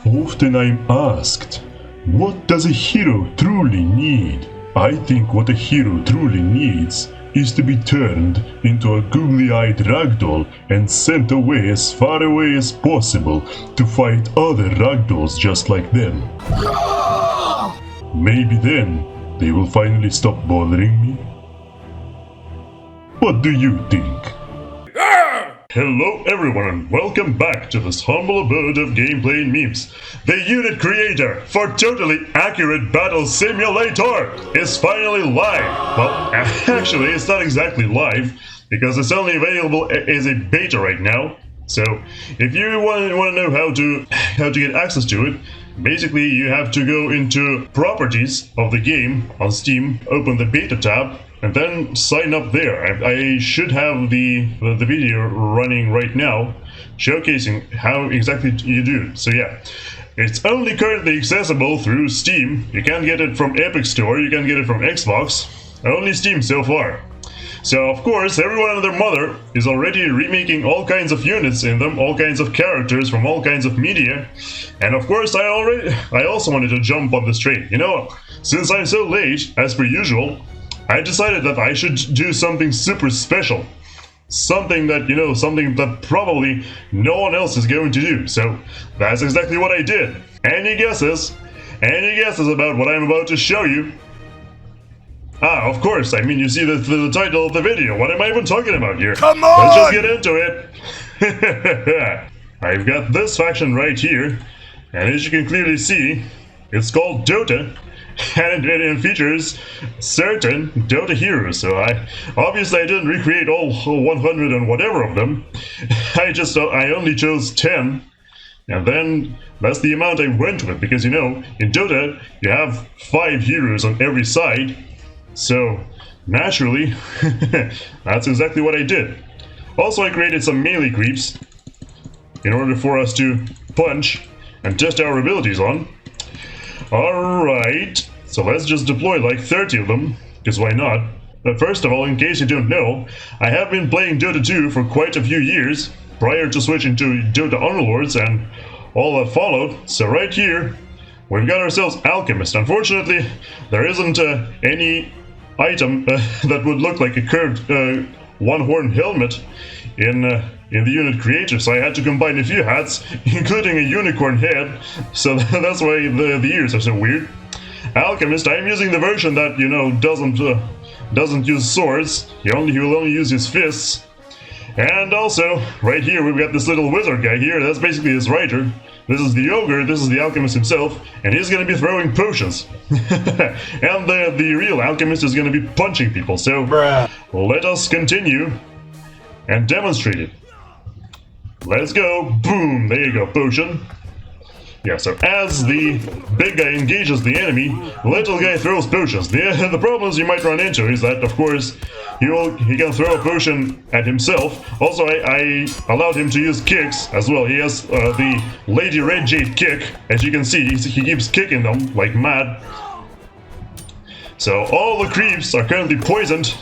Often I'm asked, what does a hero truly need? I think what a hero truly needs is to be turned into a googly-eyed ragdoll and sent away as far away as possible to fight other ragdolls just like them. Maybe then they will finally stop bothering me. What do you think? Hello everyone and welcome back to this humble abode of gameplay and memes. The unit creator for Totally Accurate Battle Simulator is finally live. Well, actually it's not exactly live because it's only available as a beta right now. So if you want to know how to get access to it, basically you have to go into properties of the game on Steam, open the beta tab, and then sign up there. I should have the video running right now, showcasing how exactly you do. So yeah, it's only currently accessible through Steam. You can't get it from Epic Store, you can't get it from Xbox. Only Steam so far. So of course, everyone and their mother is already remaking all kinds of units in them, all kinds of characters from all kinds of media. And of course, I also wanted to jump on this train. You know, since I'm so late, as per usual, I decided that I should do something super special. Something that probably no one else is going to do. So that's exactly what I did. Any guesses? Any guesses about what I'm about to show you? Ah, of course, I mean, you see the title of the video. What am I even talking about here? Come on! Let's just get into it. I've got this faction right here, and as you can clearly see, it's called Dota, and it features certain Dota heroes. So obviously I didn't recreate all 100 and whatever of them. I only chose 10. And then that's the amount I went with, because you know, in Dota you have 5 heroes on every side. So, naturally, that's exactly what I did. Also, I created some melee creeps in order for us to punch and test our abilities on. Alright, so let's just deploy like 30 of them, because why not? But first of all, in case you don't know, I have been playing Dota 2 for quite a few years, prior to switching to Dota Underlords and all that followed. So right here, we've got ourselves Alchemist. Unfortunately, there isn't any item that would look like a curved one-horn helmet in the unit creator, so I had to combine a few hats, including a unicorn head, so that's why the ears are so weird. Alchemist, I'm using the version that, you know, doesn't use swords. He will only use his fists. And also, right here we've got this little wizard guy here. That's basically his writer. This is the ogre, this is the alchemist himself, and he's gonna be throwing potions. And the real alchemist is gonna be punching people, so let us continue and demonstrate it. Let's go, boom, there you go, potion. Yeah, so as the big guy engages the enemy, the little guy throws potions. The problems you might run into is that, of course, he can throw a potion at himself. Also, I allowed him to use kicks as well. He has the Lady Red Jade kick. As you can see, he keeps kicking them like mad. So all the creeps are currently poisoned,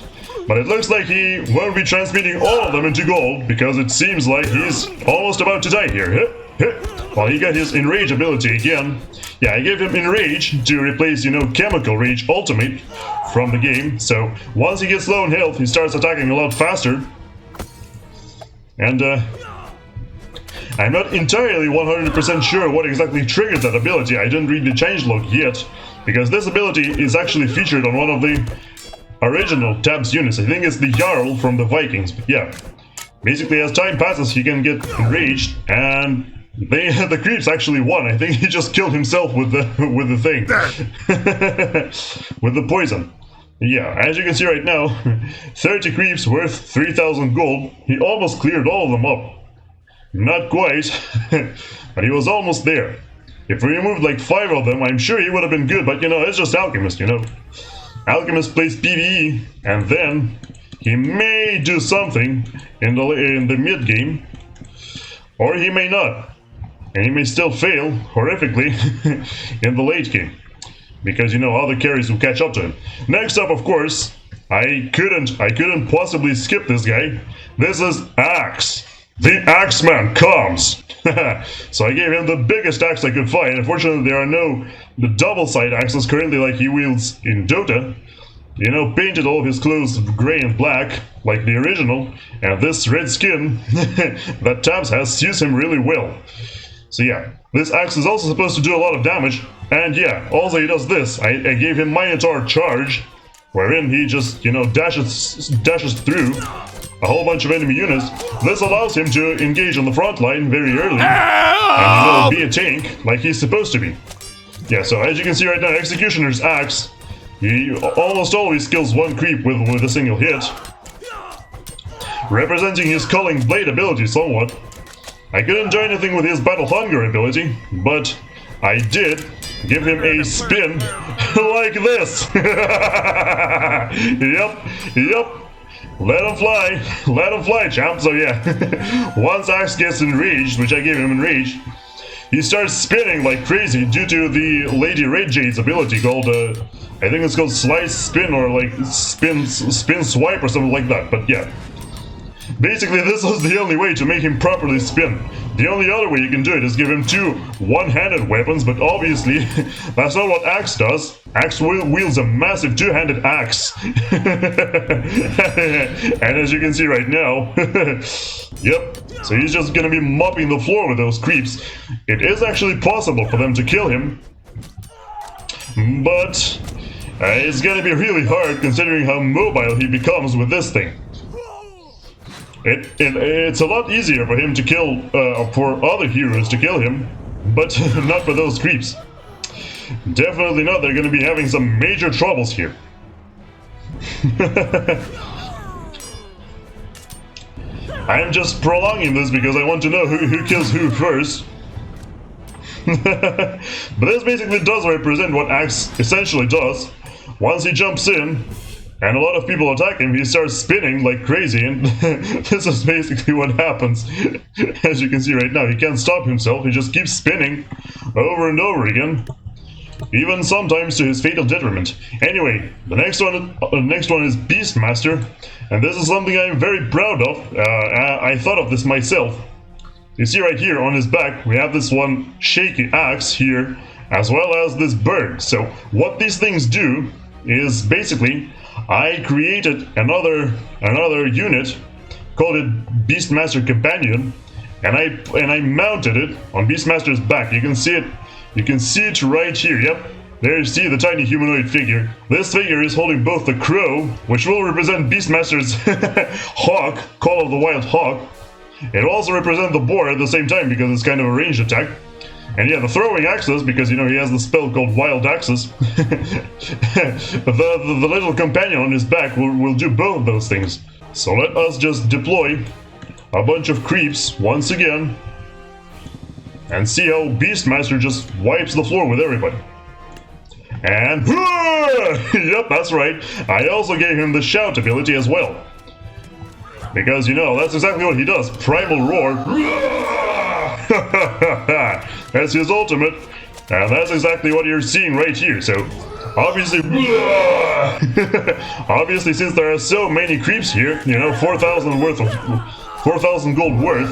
but it looks like he won't be transmuting all of them into gold, because it seems like he's almost about to die here. Well, he got his Enrage ability again. Yeah, I gave him Enrage to replace, you know, Chemical Rage Ultimate from the game. So once he gets low in health, he starts attacking a lot faster. And I'm not entirely 100% sure what exactly triggered that ability. I didn't read the changelog yet, because this ability is actually featured on one of the original Tabs units. I think it's the Jarl from the Vikings, but yeah. Basically, as time passes, he can get enraged, and the creeps actually won. I think he just killed himself with the thing, with the poison. Yeah, as you can see right now, 30 creeps worth 3,000 gold. He almost cleared all of them up. Not quite, but he was almost there. If we removed like 5 of them, I'm sure he would have been good. But you know, it's just Alchemist. You know, Alchemist plays PvE, and then he may do something in the mid game, or he may not. And he may still fail horrifically in the late game, because you know other carries will catch up to him. Next up, of course, I couldn't possibly skip this guy. This is Axe. The Axeman comes! So I gave him the biggest axe I could find. Unfortunately, there are no the double-side axes currently like he wields in Dota. You know, painted all of his clothes gray and black, like the original, and this red skin that Tabs has suits him really well. So yeah, this axe is also supposed to do a lot of damage, and yeah, also he does this. I gave him Minotaur Charge, wherein he just, you know, dashes through a whole bunch of enemy units. This allows him to engage on the front line very early, and, you know, be a tank like he's supposed to be. Yeah, so as you can see right now, Executioner's Axe, he almost always kills one creep with a single hit, representing his Culling Blade ability somewhat. I couldn't do anything with his Battle Hunger ability, but I did give him a spin like this. Yep. Let him fly, champ. So yeah, once Axe gets enraged, which I gave him enraged, he starts spinning like crazy due to the Lady Red Jade's ability called, I think it's called Slice Spin or like Spin Swipe or something like that, but yeah. Basically, this was the only way to make him properly spin. The only other way you can do it is give him two one-handed weapons, but obviously, that's not what Axe does. Axe wields a massive two-handed axe. And as you can see right now, yep, so he's just gonna be mopping the floor with those creeps. It is actually possible for them to kill him, but it's gonna be really hard considering how mobile he becomes with this thing. It's a lot easier for him to kill, for other heroes to kill him, but not for those creeps. Definitely not, they're gonna be having some major troubles here. I'm just prolonging this because I want to know who kills who first. But this basically does represent what Axe essentially does. Once he jumps in, and a lot of people attack him, he starts spinning like crazy, and this is basically what happens. As you can see right now, he can't stop himself, he just keeps spinning over and over again, even sometimes to his fatal detriment. Anyway, the next one is Beastmaster, and this is something I'm very proud of. I thought of this myself. You see right here on his back, we have this one shaky axe here, as well as this bird. So what these things do is basically, I created another unit, called it Beastmaster Companion, and I mounted it on Beastmaster's back. You can see it right here. Yep, there you see the tiny humanoid figure. This figure is holding both the crow, which will represent Beastmaster's hawk, Call of the Wild Hawk. It will also represent the boar at the same time because it's kind of a ranged attack. And yeah, the throwing axes, because, you know, he has the spell called Wild Axes. the little companion on his back will do both those things. So let us just deploy a bunch of creeps once again and see how Beastmaster just wipes the floor with everybody. And yep, that's right. I also gave him the shout ability as well. Because, you know, that's exactly what he does. Primal Roar. That's his ultimate, and that's exactly what you're seeing right here. So, obviously, obviously, since there are so many creeps here, you know, 4,000 gold worth.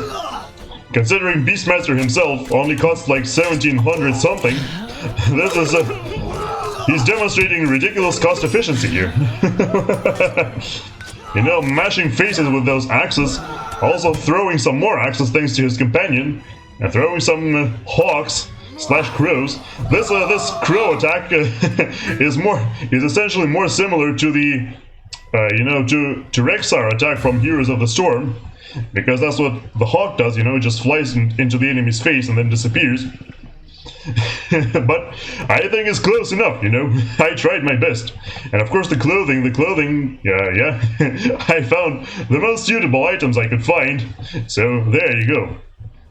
Considering Beastmaster himself only costs like 1,700 something, this is he's demonstrating ridiculous cost efficiency here. You know, mashing faces with those axes, also throwing some more axes thanks to his companion, and throwing some hawks / crows. This crow attack is essentially more similar to the to Rexar attack from Heroes of the Storm, because that's what the hawk does. You know, it just flies into the enemy's face and then disappears. But I think it's close enough, you know. I tried my best. And of course the clothing, yeah. I found the most suitable items I could find. So there you go.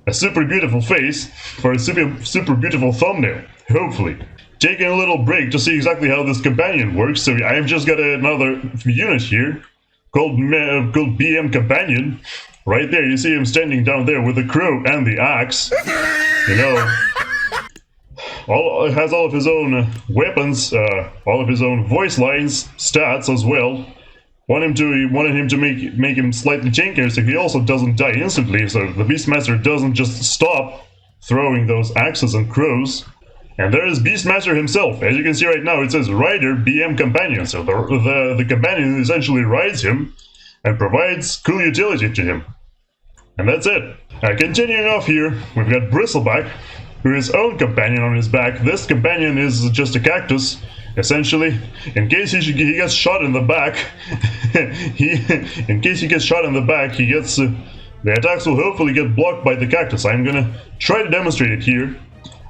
A super beautiful face for a super beautiful thumbnail, hopefully. Taking a little break to see exactly how this companion works. So I've just got another unit here called BM Companion. Right there, you see him standing down there with the crow and the axe. You know, has all of his own weapons, all of his own voice lines, stats as well. wanted him to make him slightly tankier so he also doesn't die instantly, so the Beastmaster doesn't just stop throwing those axes and crows. And there is Beastmaster himself. As you can see right now, it says Rider BM Companion, so the companion essentially rides him and provides cool utility to him. And that's it. Continuing off here, we've got Bristleback, who is own companion on his back. This companion is just a cactus, essentially. In case he gets shot in the back, he gets the attacks will hopefully get blocked by the cactus. I'm gonna try to demonstrate it here.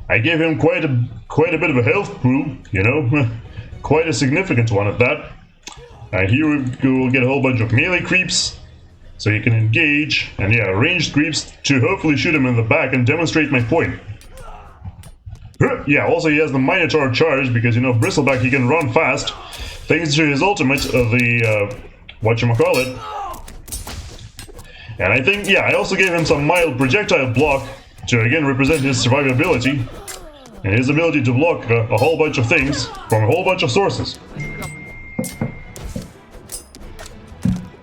I gave him quite a bit of a health pool, you know, quite a significant one at that. Here we'll get a whole bunch of melee creeps, so you can engage, and yeah, ranged creeps to hopefully shoot him in the back and demonstrate my point. Yeah, also he has the Minotaur charge, because, you know, Bristleback, he can run fast, thanks to his ultimate, whatchamacallit. And I think, yeah, I also gave him some mild projectile block, to again represent his survivability, and his ability to block a whole bunch of things from a whole bunch of sources.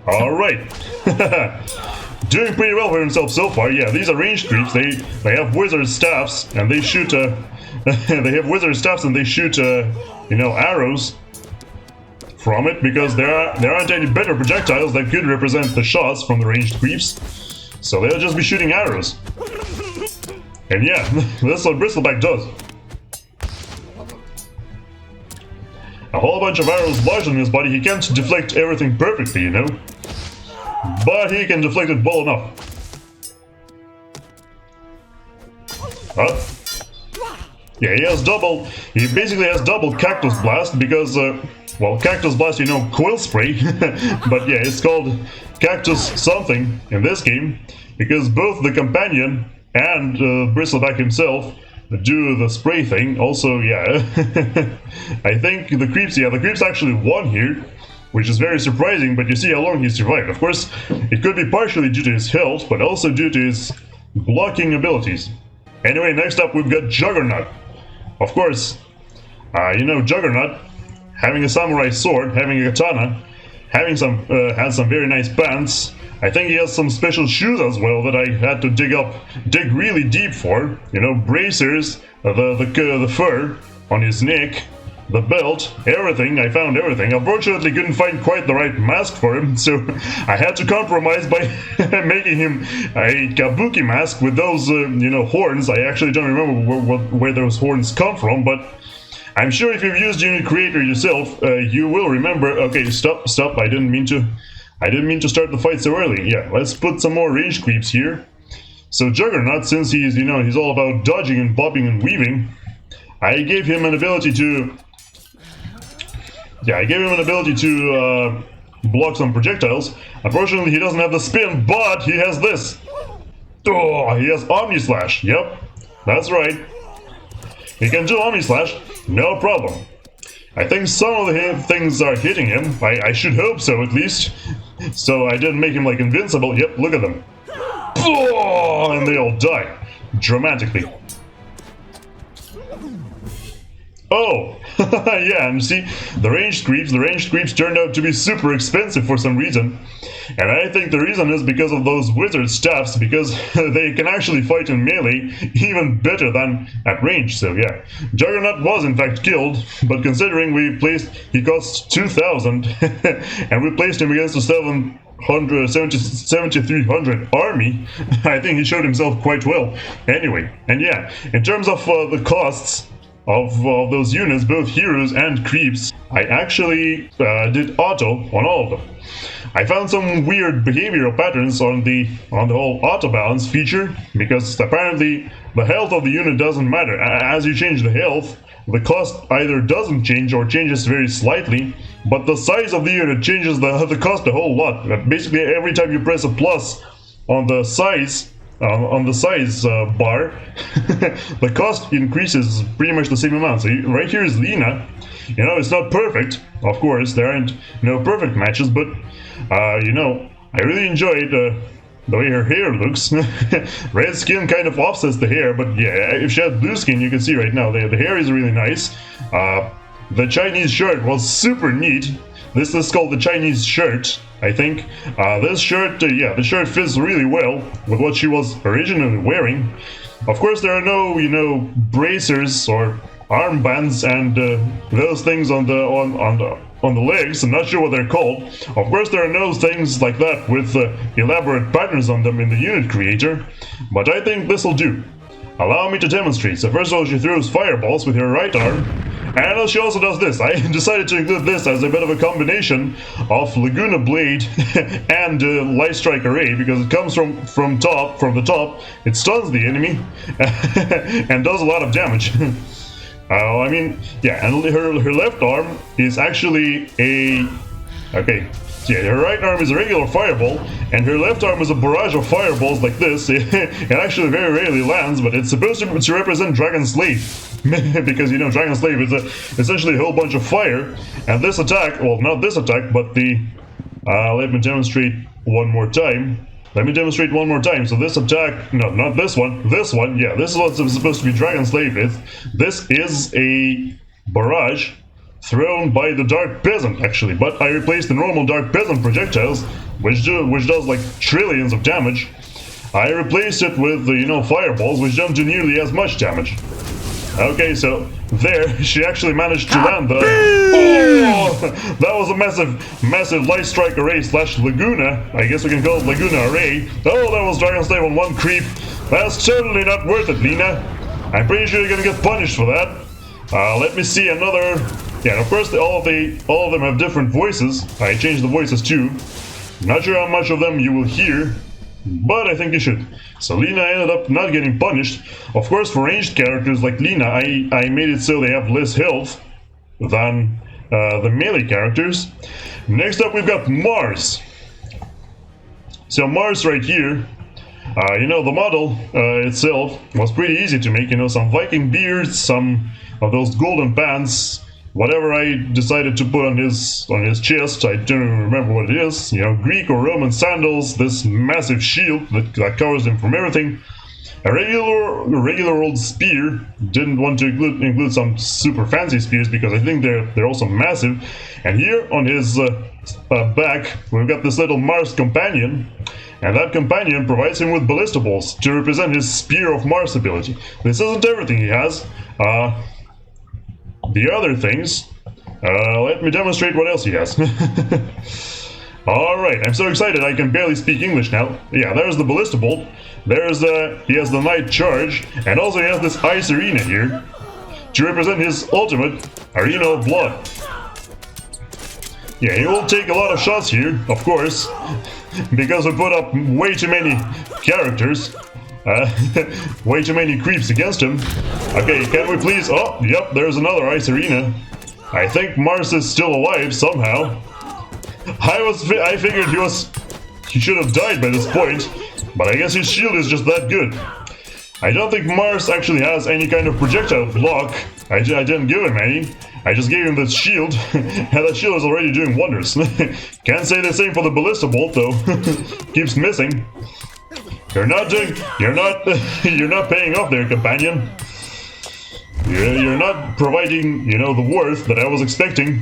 Alright. Doing pretty well for himself so far. Yeah, these are ranged creeps. They have wizard staffs, and they shoot they have wizard staffs and they shoot you know, arrows from it, because there aren't any better projectiles that could represent the shots from the ranged creeps. So they'll just be shooting arrows. And yeah, that's what Bristleback does. A whole bunch of arrows lodged on his body. He can't deflect everything perfectly, you know, but he can deflect it well enough. Yeah, he basically has double Cactus Blast, because, well, Cactus Blast, you know, Quill Spray, but yeah, it's called Cactus something in this game, because both the companion and Bristleback himself do the spray thing. Also, yeah, I think the creeps actually won here, which is very surprising, but you see how long he survived. Of course, it could be partially due to his health, but also due to his blocking abilities. Anyway, next up we've got Juggernaut. Of course, you know, Juggernaut, having a samurai sword, having a katana, having has some very nice pants. I think he has some special shoes as well that I had to dig really deep for. You know, bracers, the fur on his neck, the belt, everything. I found everything. Unfortunately, couldn't find quite the right mask for him, so I had to compromise by making him a kabuki mask with those, you know, horns. I actually don't remember where those horns come from, but I'm sure if you've used Unity Creator yourself, you will remember. Okay, stop! I didn't mean to start the fight so early. Yeah, let's put some more range creeps here. So Juggernaut, since he's, you know, he's all about dodging and bobbing and weaving, I gave him an ability to... Yeah, I gave him an ability to block some projectiles. Unfortunately, he doesn't have the spin, but he has this. Oh, he has Omni Slash. Yep, that's right. He can do Omni Slash, no problem. I think some of the things are hitting him. I should hope so, at least. So I didn't make him, like, invincible. Yep, look at them. Oh, and they all die. Dramatically. Oh! Yeah, and see, the ranged creeps turned out to be super expensive for some reason. And I think the reason is because of those wizard staffs, because they can actually fight in melee even better than at range. So yeah, Juggernaut was in fact killed, but considering he cost 2,000, and we placed him against a 7,300 army, I think he showed himself quite well. Anyway, and yeah, in terms of the costs of those units, both heroes and creeps, I actually did auto on all of them. I found some weird behavioral patterns on the whole auto balance feature, because apparently the health of the unit doesn't matter. As you change the health, the cost either doesn't change or changes very slightly, but the size of the unit changes the cost a whole lot. Basically, every time you press a plus on the size bar, the cost increases pretty much the same amount. So right here is Lina. You know, it's not perfect, of course, there aren't no perfect matches, but you know, I really enjoyed the way her hair looks. Red skin kind of offsets the hair, but yeah, if she had blue skin, you can see right now the hair is really nice. the Chinese shirt was super neat. This is called the Chinese shirt, I think. This shirt, yeah, the shirt fits really well with what she was originally wearing. Of course, there are no, you know, bracers or armbands and those things on the legs. I'm not sure what they're called. Of course, there are no things like that with elaborate patterns on them in the unit creator, but I think this'll do. Allow me to demonstrate. So first of all, she throws fireballs with her right arm, and she also does this. I decided to include this as a bit of a combination of Laguna Blade and Light Strike Array, because it comes from the top, it stuns the enemy, and does a lot of damage. I mean, yeah, and her left arm is actually a... Okay, yeah, her right arm is a regular fireball, and her left arm is a barrage of fireballs like this. It actually very rarely lands, but it's supposed to represent Dragon Slave. Because, you know, Dragon Slave is essentially a whole bunch of fire, and this attack, well, not this attack, but the... let me demonstrate one more time. So this attack, no, not this one, yeah, this is what's supposed to be Dragon Slave is. This is a barrage thrown by the Dark Peasant, actually, but I replaced the normal Dark Peasant projectiles, which does like trillions of damage. I replaced it with, you know, fireballs, which don't do nearly as much damage. Okay, so there, she actually managed to land the... Oh! That was a massive Light Strike Array slash Laguna. I guess we can call it Laguna Array. Oh, that was Dragon Slave on one creep. That's totally not worth it, Lina. I'm pretty sure you're gonna get punished for that. Let me see another... Yeah, of course, all of them have different voices. I changed the voices too. Not sure how much of them you will hear, but I think you should. So Lina ended up not getting punished. Of course, for ranged characters like Lina, I made it so they have less health than the melee characters. Next up, we've got Mars. So Mars right here, you know, the model itself was pretty easy to make. You know, some Viking beards, some of those golden pants, whatever I decided to put on his chest, I don't even remember what it is. You know, Greek or Roman sandals, this massive shield that covers him from everything. A regular old spear. Didn't want to include some super fancy spears because I think they're also massive. And here on his back, we've got this little Mars companion. And that companion provides him with ballista balls to represent his Spear of Mars ability. This isn't everything he has. The other things, let me demonstrate what else he has. Alright, I'm so excited I can barely speak English now. Yeah, there's the Ballista Bolt, he has the Night Charge, and also he has this Ice Arena here, to represent his ultimate, Arena of Blood. Yeah, he will take a lot of shots here, of course, because we put up way too many characters. Way too many creeps against him. Okay, can we please... Oh, yep, there's another Ice Arena. I think Mars is still alive somehow. I figured he should have died by this point, but I guess his shield is just that good. I don't think Mars actually has any kind of projectile block. I didn't give him any. I just gave him the shield, and that shield is already doing wonders. Can't say the same for the Ballista Bolt though. Keeps missing. You're not paying off there, companion. You're not providing, you know, the worth that I was expecting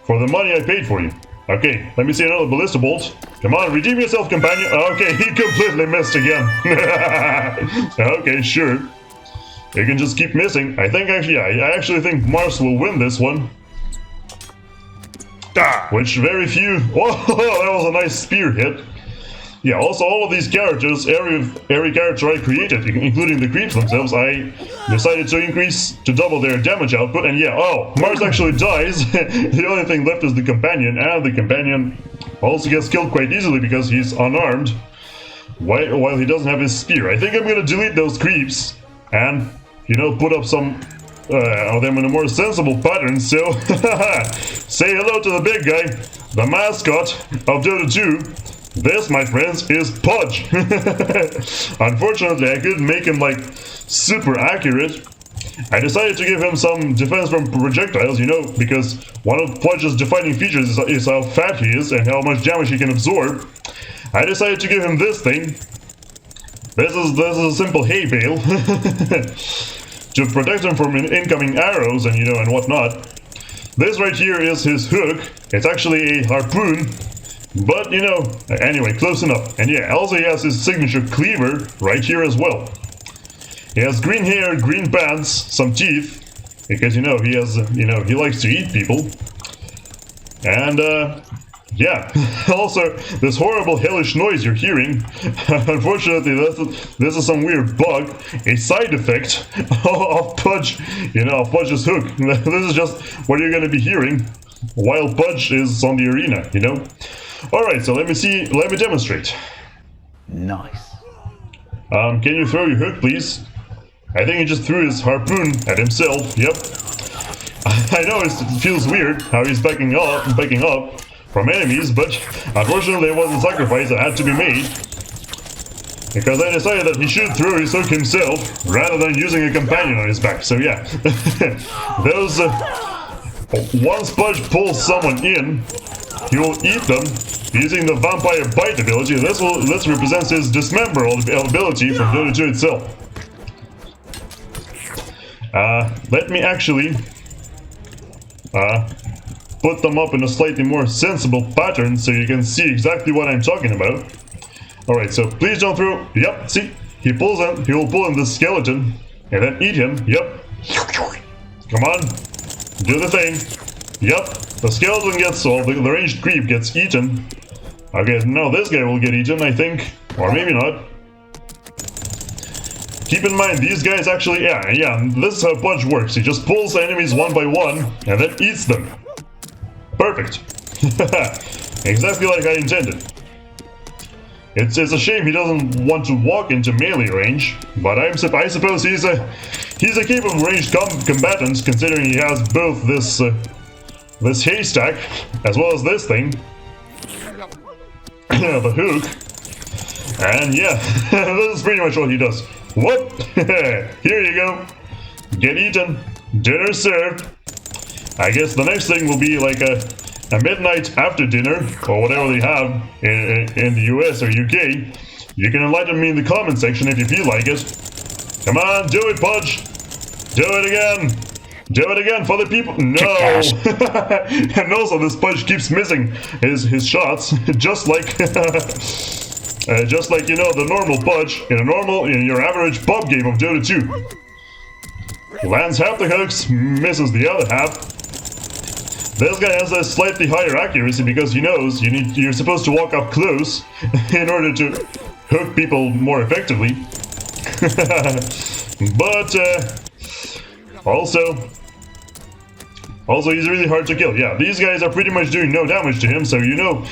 for the money I paid for you. Okay, let me see another Ballista Bolt. Come on, redeem yourself, companion. Okay, he completely missed again. Okay, sure. You can just keep missing. I think actually, yeah, I actually think Mars will win this one. Which very few... Whoa, that was a nice spear hit. Yeah, also all of these characters, every character I created, including the creeps themselves, I decided to double their damage output, and yeah, oh, Mars actually dies. The only thing left is the companion, and the companion also gets killed quite easily because he's unarmed, while he doesn't have his spear. I think I'm gonna delete those creeps, and, you know, put up some of them in a more sensible pattern, so say hello to the big guy, the mascot of Dota 2. This, my friends, is Pudge. Unfortunately, I couldn't make him, like, super accurate. I decided to give him some defense from projectiles, you know, because one of Pudge's defining features is how fat he is and how much damage he can absorb. I decided to give him this thing. This is a simple hay bale. To protect him from incoming arrows and, you know, and whatnot. This right here is his hook. It's actually a harpoon. But, you know, anyway, close enough. And yeah, also he has his signature cleaver right here as well. He has green hair, green pants, some teeth. Because, you know, he has, you know, he likes to eat people. And, yeah. Also, this horrible hellish noise you're hearing. Unfortunately, this is some weird bug. A side effect of Pudge, you know, of Pudge's hook. This is just what you're going to be hearing while Pudge is on the arena, you know? Alright, so let me demonstrate. Nice. Can you throw your hook, please? I think he just threw his harpoon at himself, yep. I know it feels weird how he's backing up from enemies, but unfortunately there was a sacrifice that had to be made. Because I decided that he should throw his hook himself, rather than using a companion on his back, so yeah. Those, once Pudge pulls someone in, he will eat them using the Vampire Bite ability. This represents his dismember ability from Dota 2 itself. Let me actually put them up in a slightly more sensible pattern so you can see exactly what I'm talking about. Alright, so please don't throw. Yep, see? He will pull in the skeleton and then eat him. Yep. Come on. Do the thing. Yep, the skeleton gets, well, the ranged creep gets eaten. Okay, now this guy will get eaten, I think. Or maybe not. Keep in mind, these guys actually, yeah, this is how Pudge works. He just pulls enemies one by one, and then eats them. Perfect. Exactly like I intended. It's a shame he doesn't want to walk into melee range, but I suppose he's a capable ranged combatant, considering he has both this haystack, as well as this thing. The hook. And yeah, this is pretty much what he does. Whoop! Here you go. Get eaten. Dinner served. I guess the next thing will be like a midnight after dinner, or whatever they have in the US or UK. You can enlighten me in the comment section if you feel like it. Come on, do it, Pudge. Do it again. Do it again for the people. No. And also this Pudge keeps missing his shots, just like you know, the normal Pudge in your average pub game of Dota 2. Lands half the hooks, misses the other half. This guy has a slightly higher accuracy because he knows you're supposed to walk up close in order to hook people more effectively. But also he's really hard to kill. Yeah, these guys are pretty much doing no damage to him, so you know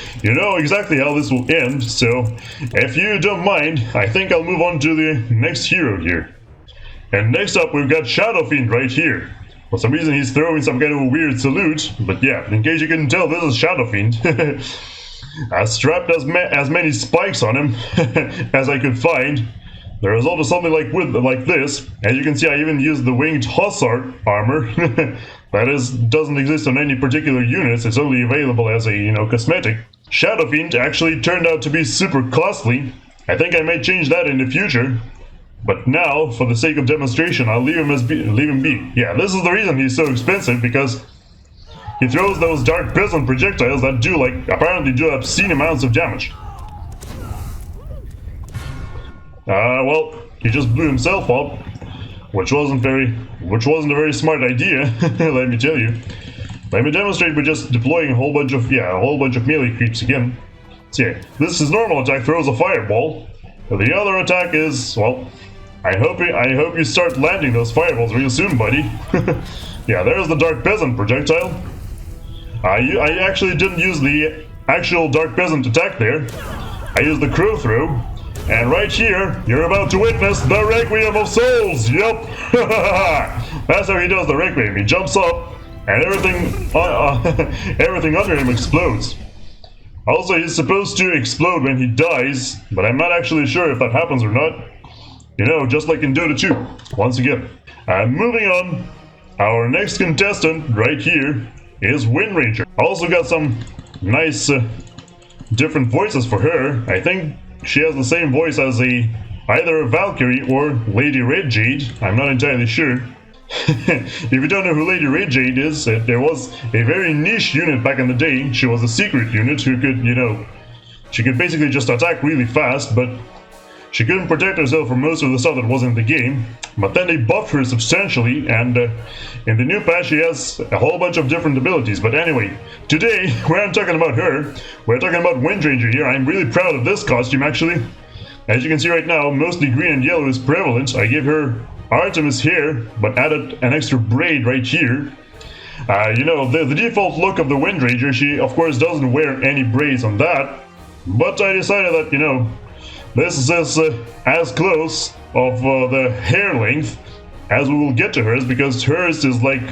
exactly how this will end. So if you don't mind, I think I'll move on to the next hero here. And next up we've got Shadow Fiend right here. For some reason he's throwing some kind of a weird salute, but yeah, in case you couldn't tell, this is Shadow Fiend. I strapped as many spikes on him as I could find. The result is something like this. As you can see, I even used the winged hussar armor. That doesn't exist on any particular units. It's only available as a, you know, cosmetic. Shadow Fiend actually turned out to be super costly. I think I may change that in the future. But now, for the sake of demonstration, I'll leave him be. Yeah, this is the reason he's so expensive, because he throws those dark prism projectiles that apparently do obscene amounts of damage. Well, he just blew himself up, which wasn't a very smart idea, let me tell you. Let me demonstrate by just deploying a whole bunch of melee creeps again. So yeah, this is normal attack throws a fireball. The other attack is, well, I hope you start landing those fireballs real soon, buddy. Yeah, there's the Dark Peasant projectile. I actually didn't use the actual Dark Peasant attack there. I used the Crow Throw. And right here, you're about to witness the Requiem of Souls! Yup! That's how he does the Requiem. He jumps up, and everything under him explodes. Also, he's supposed to explode when he dies, but I'm not actually sure if that happens or not. You know, just like in Dota 2, once again. Moving on, our next contestant right here is Windranger. Also got some nice different voices for her. I think she has the same voice as either a Valkyrie or Lady Red Jade. I'm not entirely sure. If you don't know who Lady Reimagined is, there was a very niche unit back in the day. She was a secret unit who could, you know, she could basically just attack really fast, but she couldn't protect herself from most of the stuff that was in the game. But then they buffed her substantially, and in the new patch she has a whole bunch of different abilities. But anyway, today we're not talking about her, we're talking about Windranger here. I'm really proud of this costume actually. As you can see right now, mostly green and yellow is prevalent. I gave her Artemis hair, but added an extra braid right here. You know, the default look of the Windranger, she of course doesn't wear any braids on that. But I decided that, you know, this is as close of the hair length as we will get to hers, because hers is like,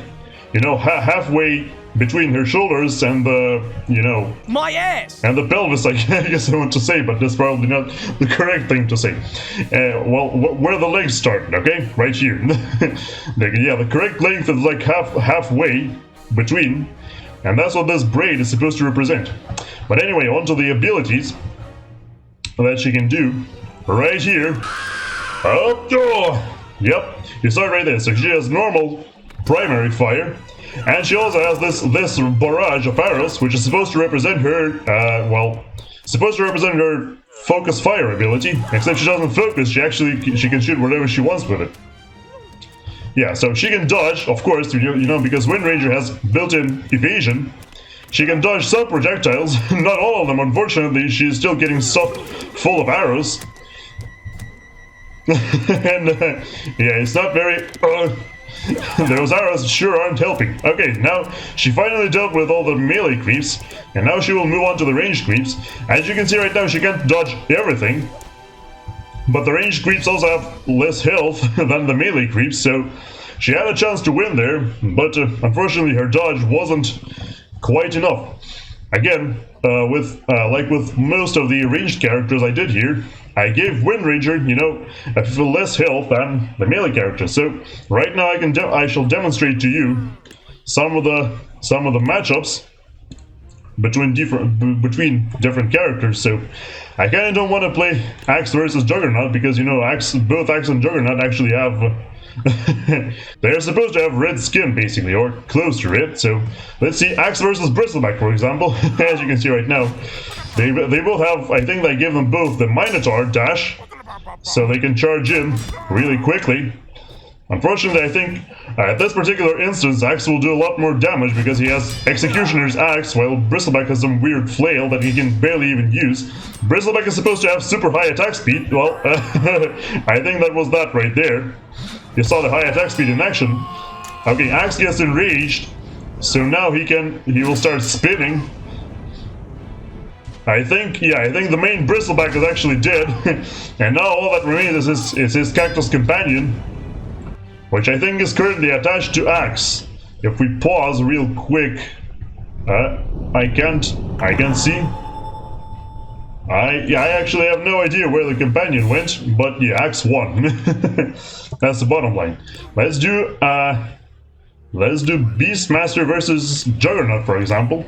you know, halfway between her shoulders and the, you know, my ass and the pelvis, I guess I want to say, but that's probably not the correct thing to say. Well, where the legs start, okay, right here. Yeah, the correct length is like halfway between, and that's what this braid is supposed to represent. But anyway, on to the abilities that she can do right here. Yep, you saw it right there. So she has normal primary fire, and she also has this barrage of arrows, which is supposed to represent her, supposed to represent her focus fire ability. Except she doesn't focus, she can shoot whatever she wants with it. Yeah, so she can dodge, of course, you know, because Windranger has built-in evasion. She can dodge some projectiles, not all of them, unfortunately. She's still getting stuffed full of arrows. And yeah, it's not very... those arrows sure aren't helping. Okay, now she finally dealt with all the melee creeps, and now she will move on to the ranged creeps. As you can see right now, she can't dodge everything, but the ranged creeps also have less health than the melee creeps, so she had a chance to win there, but unfortunately her dodge wasn't quite enough. Again, like with most of the ranged characters I did here, I gave Windranger, you know, less health than the melee characters. So right now I shall demonstrate to you some of the matchups between different characters. So I kind of don't want to play Axe versus Juggernaut, because, you know, both Axe and Juggernaut actually have they're supposed to have red skin, basically, or close to red. So let's see Axe versus Bristleback, for example. As you can see right now, they both have, I think they give them both the Minotaur dash, so they can charge in really quickly. Unfortunately, I think at this particular instance, Axe will do a lot more damage because he has Executioner's Axe, while Bristleback has some weird flail that he can barely even use. Bristleback is supposed to have super high attack speed. Well, I think that was that right there. You saw the high attack speed in action. Okay, Axe gets enraged, so now he will start spinning. I think the main Bristleback is actually dead, and now all that remains is his Cactus Companion, which I think is currently attached to Axe. If we pause real quick, I can't see. I actually have no idea where the companion went, but yeah, Axe won. That's the bottom line. Let's do Beastmaster versus Juggernaut, for example.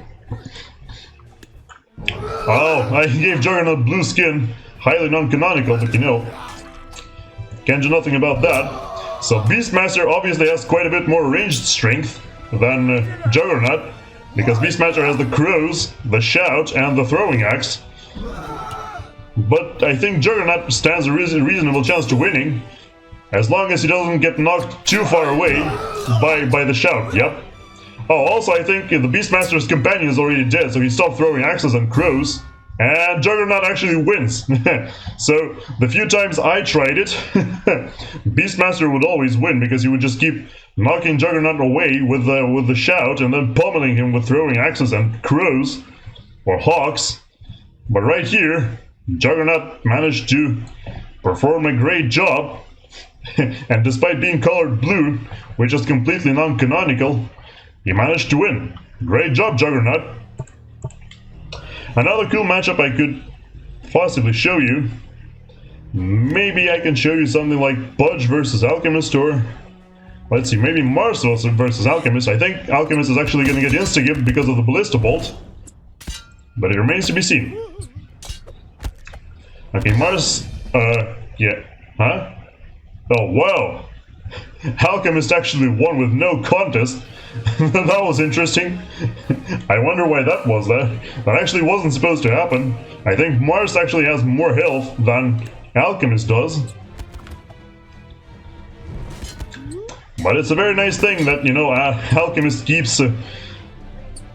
Oh, I gave Juggernaut blue skin, highly non-canonical, but you know, can't do nothing about that. So Beastmaster obviously has quite a bit more ranged strength than Juggernaut, because Beastmaster has the crows, the shout, and the throwing axe. But I think Juggernaut stands a reasonable chance to winning, as long as he doesn't get knocked too far away by the shout. Yep. Oh, also I think the Beastmaster's companion is already dead, so he stopped throwing axes and crows, and Juggernaut actually wins. So the few times I tried it, Beastmaster would always win, because he would just keep knocking Juggernaut away with the shout, and then pummeling him with throwing axes and crows or hawks. But right here, Juggernaut managed to perform a great job, and despite being colored blue, which is completely non-canonical, he managed to win. Great job, Juggernaut. Another cool matchup I could possibly show you. Maybe I can show you something like Pudge versus Alchemist, or let's see, maybe Mars versus Alchemist. I think Alchemist is actually going to get insta-gibbed because of the Ballista Bolt, but it remains to be seen. Okay, Mars, yeah, huh? Oh, wow. Alchemist actually won with no contest. That was interesting. I wonder why that was. That actually wasn't supposed to happen. I think Mars actually has more health than Alchemist does. But it's a very nice thing that, you know, Alchemist keeps...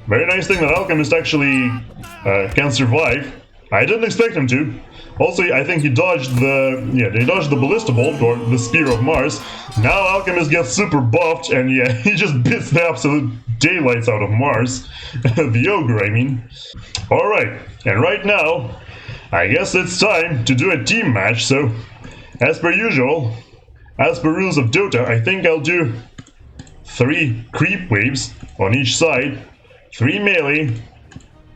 very nice thing that Alchemist actually can survive. I didn't expect him to. Also, I think he dodged the... yeah, they dodged the Ballista Bolt, or the Spear of Mars. Now Alchemist gets super buffed, and yeah, he just bits the absolute daylights out of Mars. The Ogre, I mean. Alright, and right now, I guess it's time to do a team match, so... as per usual, as per rules of Dota, I think I'll do 3 creep waves on each side. 3 melee,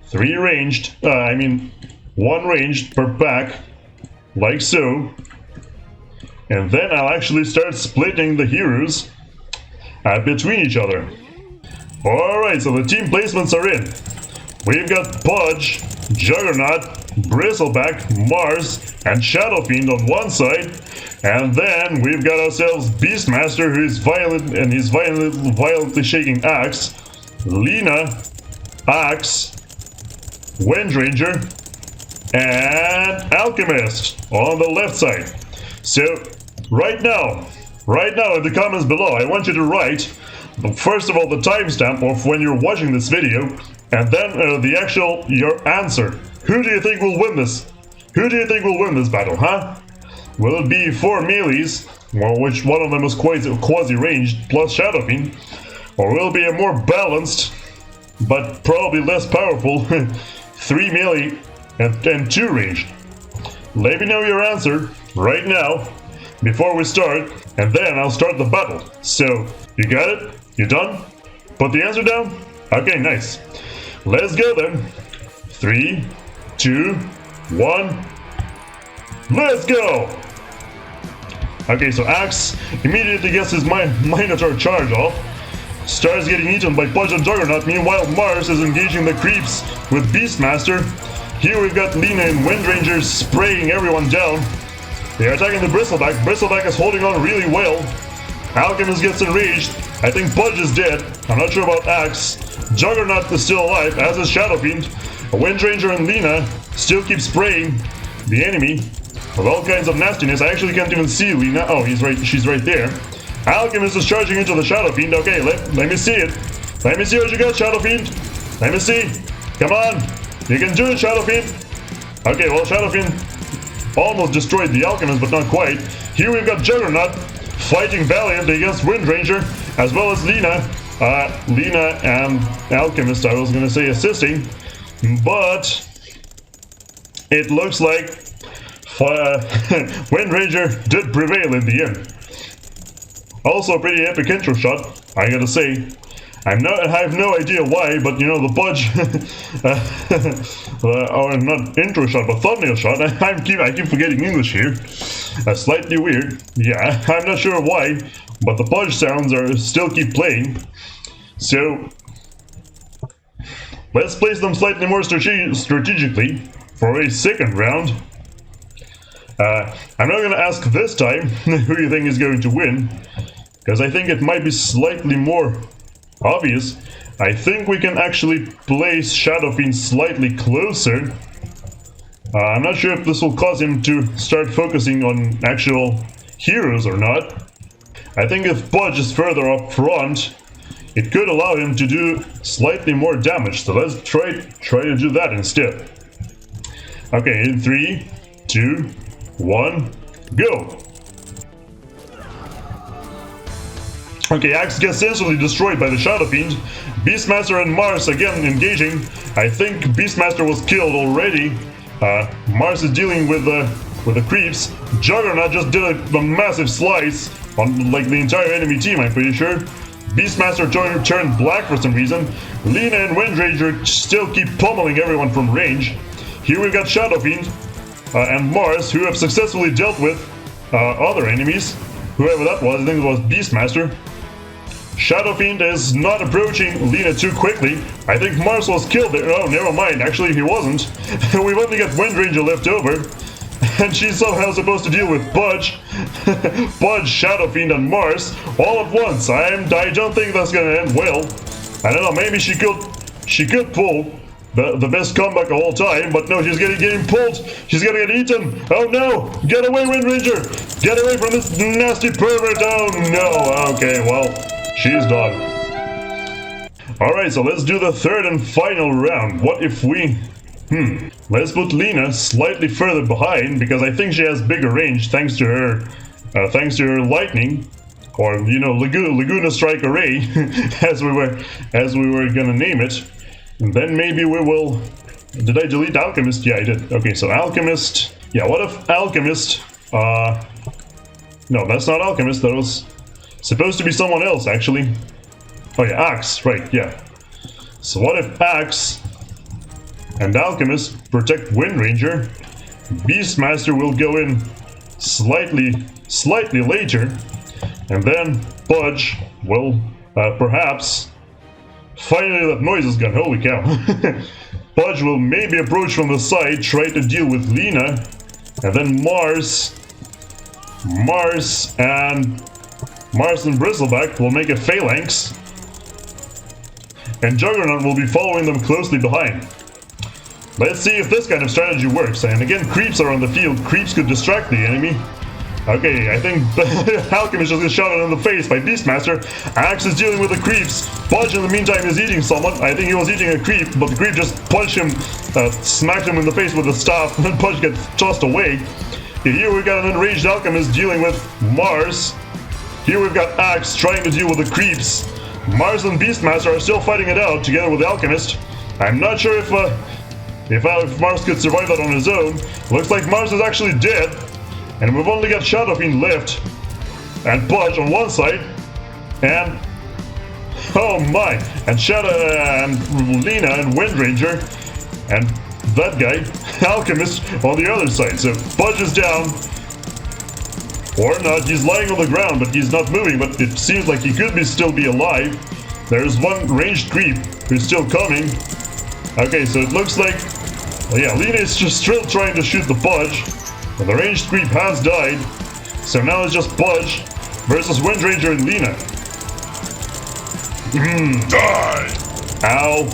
3 ranged, 1 ranged per pack, like so. And then I'll actually start splitting the heroes between each other. Alright, so the team placements are in. We've got Pudge, Juggernaut, Bristleback, Mars, and Shadow Fiend on one side. And then we've got ourselves Beastmaster, who is violent and he's violently shaking axe. Lina, axe, Windranger, and Alchemist on the left side. So right now in the comments below, I want you to write first of all the timestamp of when you're watching this video, and then your answer. Who do you think will win this? Who do you think will win this battle, huh? Will it be 4 melees, well, which one of them is quasi-ranged, plus Shadow Fiend? Or will it be a more balanced, but probably less powerful, 3 melee and 2 ranged? Let me know your answer right now, before we start, and then I'll start the battle. So, you got it? You done? Put the answer down? Okay, nice. Let's go then. 3, 2, 1, let's go! Okay, so Axe immediately gets his Minotaur charge off. Starts getting eaten by Pudge and Juggernaut. Meanwhile, Mars is engaging the creeps with Beastmaster. Here we've got Lina and Windranger spraying everyone down. They are attacking the Bristleback. Bristleback is holding on really well. Alchemist gets enraged. I think Pudge is dead. I'm not sure about Axe. Juggernaut is still alive, as is Shadow Fiend. Windranger and Lina still keep spraying the enemy with all kinds of nastiness. I actually can't even see Lina. Oh, she's right there. Alchemist is charging into the Shadow Fiend. Okay, let me see it. Let me see what you got, Shadow Fiend. Let me see. Come on. You can do it, Shadow Fiend. Okay, well, Shadow Fiend almost destroyed the Alchemist, but not quite. Here we've got Juggernaut fighting valiantly against Windranger, as well as Lina. Lina and Alchemist, I was gonna say, assisting. But it looks like Windranger did prevail in the end. Also a pretty epic intro shot, I gotta say. I have no idea why, but you know, the Pudge, or not intro shot, but thumbnail shot. I keep forgetting English here. Slightly weird. Yeah, I'm not sure why, but the Pudge sounds still keep playing. So let's place them slightly more strategically for a second round. I'm not gonna ask this time who you think is going to win, because I think it might be slightly more obvious. I think we can actually place Shadow Fiend slightly closer. I'm not sure if this will cause him to start focusing on actual heroes or not. I think if Pudge is further up front, it could allow him to do slightly more damage. So let's try to do that instead. Okay, in 3, 2, 1, go! Okay, Axe gets instantly destroyed by the Shadow Fiend. Beastmaster and Mars again engaging. I think Beastmaster was killed already. Mars is dealing with the creeps. Juggernaut just did a massive slice on like the entire enemy team, I'm pretty sure. Beastmaster turned black for some reason. Lina and Windranger still keep pummeling everyone from range. Here we've got Shadow Fiend and Mars, who have successfully dealt with other enemies. Whoever that was, I think it was Beastmaster. Shadow Fiend is not approaching Lina too quickly. I think Mars was killed there. Oh, never mind. Actually, he wasn't. We've only got Windranger left over. And she's somehow supposed to deal with Pudge, Pudge, Shadow Fiend, and Mars all at once. I don't think that's gonna end well. I don't know, maybe she could pull the best comeback of all time, but no, she's getting pulled. She's gonna get eaten. Oh no! Get away, Windranger! Get away from this nasty pervert! Oh no! Okay, well, she's done. Alright, so let's do the third and final round. What if we... Let's put Lina slightly further behind, because I think she has bigger range thanks to her lightning, or you know, Laguna Strike Array, as we were gonna name it. And then maybe we will. Did I delete Alchemist? Yeah, I did. Okay, so Alchemist. Yeah, what if Alchemist? No, that's not Alchemist. That was supposed to be someone else, actually. Oh yeah, Axe. Right. Yeah. So what if Axe and Alchemist protect Windranger? Beastmaster will go in slightly later, and then Pudge will perhaps. Finally, that noise is gone. Holy cow! Pudge will maybe approach from the side, try to deal with Lina, and then Mars and Bristleback will make a phalanx, and Juggernaut will be following them closely behind. Let's see if this kind of strategy works. And again, creeps are on the field. Creeps could distract the enemy. Okay, I think Alchemist just got shot in the face by Beastmaster. Axe is dealing with the creeps. Pudge, in the meantime, is eating someone. I think he was eating a creep, but the creep just punched him, smacked him in the face with a staff, and Pudge gets tossed away. Here we've got an enraged Alchemist dealing with Mars. Here we've got Axe trying to deal with the creeps. Mars and Beastmaster are still fighting it out together with Alchemist. I'm not sure if Mars could survive that on his own. Looks like Mars is actually dead. And we've only got Shadow Fiend left. And Pudge on one side. And... oh my! And Shadow and Lina and Windranger. And that guy, Alchemist, on the other side. So Pudge is down. Or not. He's lying on the ground, but he's not moving. But it seems like he could still be alive. There's one ranged creep who's still coming. Okay, so it looks like... well, yeah, Lina is just still trying to shoot the Pudge. But the ranged creep has died. So now it's just Pudge versus Windranger and Lina. Die! Ow.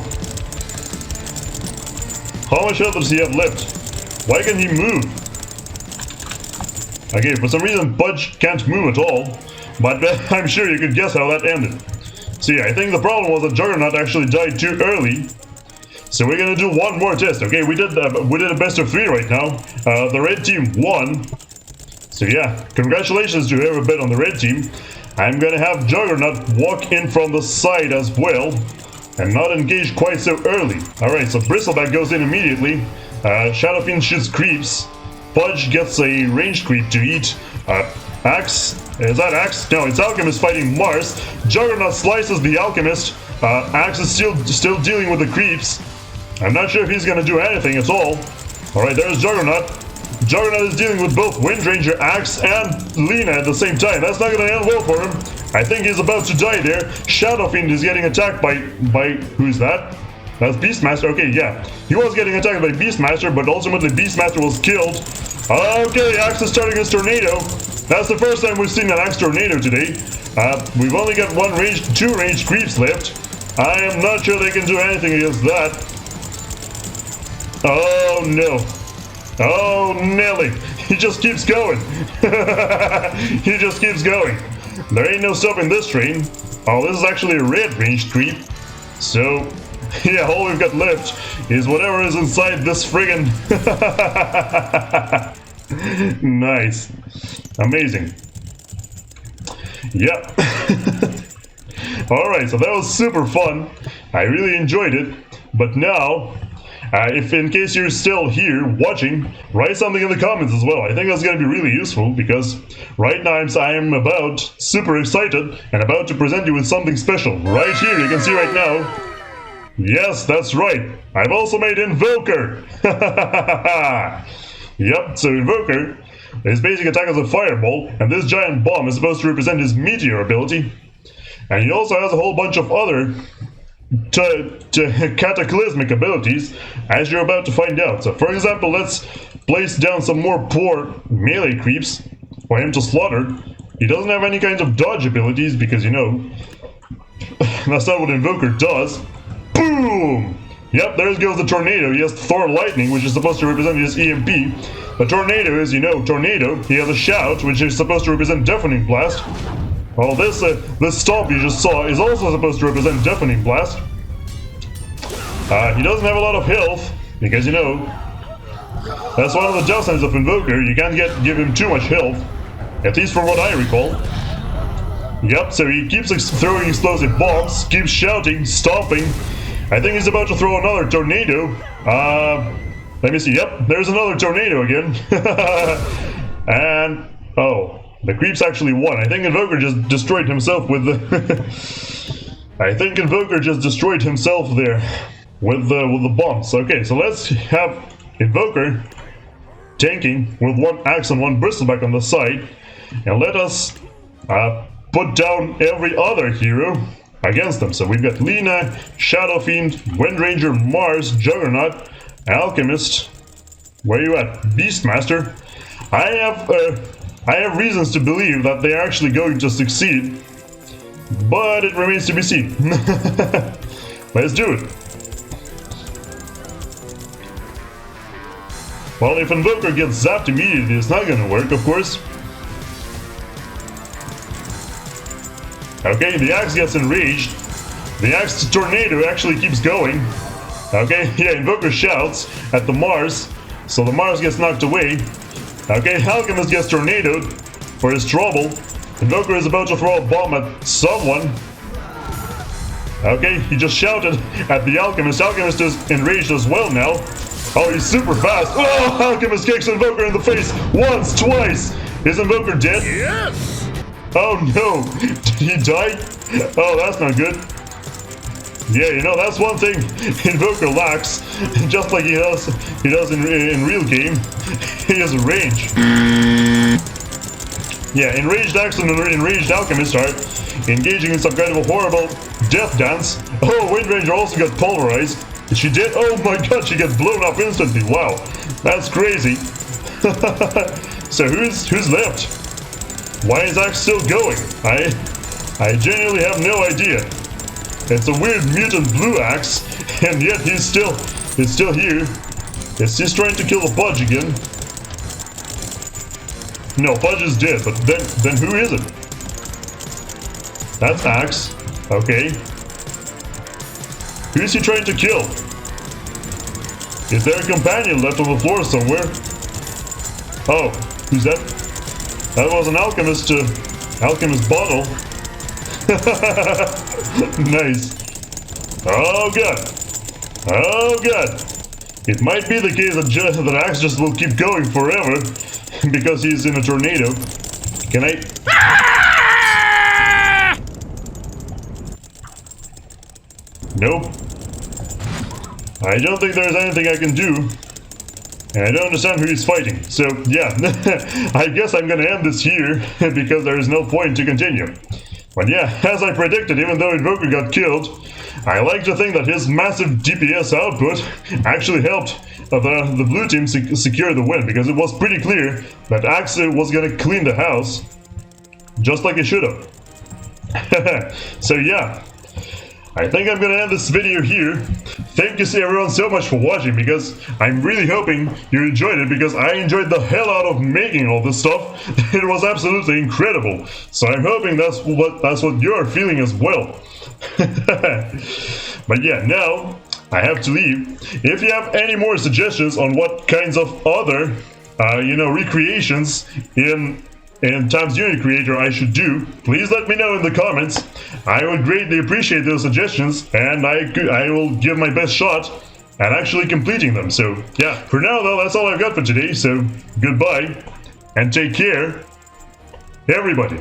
How much health does he have left? Why can he move? Okay, for some reason Pudge can't move at all. But I'm sure you could guess how that ended. So yeah, I think the problem was that Juggernaut actually died too early. So we're gonna do one more test. Okay, we did a best of 3 right now. The red team won. So yeah, congratulations to whoever bet on the red team. I'm gonna have Juggernaut walk in from the side as well, and not engage quite so early. Alright, so Bristleback goes in immediately. Shadow Fiend shoots creeps. Pudge gets a ranged creep to eat. Axe, is that Axe? No, it's Alchemist fighting Mars. Juggernaut slices the Alchemist. Axe is still dealing with the creeps. I'm not sure if he's gonna do anything at all. Alright, there's Juggernaut. Juggernaut is dealing with both Windranger, Axe, and Lina at the same time. That's not gonna end well for him. I think he's about to die there. Shadow Fiend is getting attacked by who's that? That's Beastmaster. Okay, yeah. He was getting attacked by Beastmaster, but ultimately Beastmaster was killed. Okay, Axe is starting his tornado. That's the first time we've seen an Axe tornado today. We've only got two ranged creeps left. I am not sure they can do anything against that. Oh no. Oh Nelly. He just keeps going. He just keeps going. There ain't no stopping this train. Oh, this is actually a red ranged creep. So, yeah, all we've got left is whatever is inside this friggin'... Nice. Amazing. Yep. Alright, so that was super fun. I really enjoyed it. But now... if in case you're still here watching, write something in the comments as well. I think that's going to be really useful because right now I'm about super excited and about to present you with something special. Right here, you can see right now. Yes, that's right. I've also made Invoker. Yep, so Invoker, his basic attack is a fireball, and this giant bomb is supposed to represent his meteor ability. And he also has a whole bunch of other to cataclysmic abilities, as you're about to find out. So for example, let's place down some more poor melee creeps for him to slaughter. He doesn't have any kind of dodge abilities because, you know, that's not what Invoker does. Boom! Yep, there goes the tornado. He has Thor Lightning, which is supposed to represent his EMP. The tornado is, you know, tornado. He has a shout, which is supposed to represent deafening blast. Well, this stomp you just saw is also supposed to represent deafening blast. He doesn't have a lot of health because, you know, that's one of the downsides of Invoker. You can't give him too much health, at least from what I recall. Yep, so he keeps throwing explosive bombs, keeps shouting, stomping. I think he's about to throw another tornado. Let me see. Yep, there's another tornado again. And oh, the creeps actually won. I think Invoker just destroyed himself with the. I think Invoker just destroyed himself there with the bombs. Okay, so let's have Invoker tanking with one axe and one bristleback on the side, and let us put down every other hero against them. So we've got Lina, Shadow Fiend, Windranger, Mars, Juggernaut, Alchemist. Where are you at? Beastmaster. I have reasons to believe that they are actually going to succeed, but it remains to be seen. Let's do it. Well, if Invoker gets zapped immediately, it's not gonna work, of course. Okay, the axe gets enraged. The axe tornado actually keeps going. Okay, yeah, Invoker shouts at the Mars, so the Mars gets knocked away. Okay, Alchemist gets tornadoed for his trouble. Invoker is about to throw a bomb at someone. Okay, he just shouted at the Alchemist. Alchemist is enraged as well now. Oh, he's super fast. Oh, Alchemist kicks Invoker in the face once, twice. Is Invoker dead? Yes! Oh no, did he die? Oh, that's not good. Yeah, you know, that's one thing Invoker lacks, just like he does in real game. He has range. Yeah, enraged axe and enraged alchemist are engaging in some kind of a horrible death dance. Oh, Windranger also got pulverized. She did? Oh my god, she gets blown up instantly. Wow, that's crazy. So who's left? Why is Axe still going? I genuinely have no idea. It's a weird mutant blue axe, and yet he's still here. Is he trying to kill the Pudge again? No, Pudge is dead, but then who is it? That's Axe. Okay. Who is he trying to kill? Is there a companion left on the floor somewhere? Oh, who's that? That was an alchemist bottle. Nice. Oh god. Oh god. It might be the case that Axe just will keep going forever because he's in a tornado. Can I? Nope. I don't think there's anything I can do. And I don't understand who he's fighting. So, yeah, I guess I'm gonna end this here because there is no point to continue. But yeah, as I predicted, even though Invoker got killed, I like to think that his massive DPS output actually helped the blue team secure the win, because it was pretty clear that Axe was gonna clean the house, just like it should have. So yeah, I think I'm gonna end this video here. Thank you everyone so much for watching, because I'm really hoping you enjoyed it, because I enjoyed the hell out of making all this stuff. It was absolutely incredible. So I'm hoping that's what you're feeling as well. But yeah, now I have to leave. If you have any more suggestions on what kinds of other recreations in Times Unity Creator I should do, please let me know in the comments. I would greatly appreciate those suggestions, and I will give my best shot at actually completing them. So yeah, for now though, that's all I've got for today. So goodbye, and take care, everybody.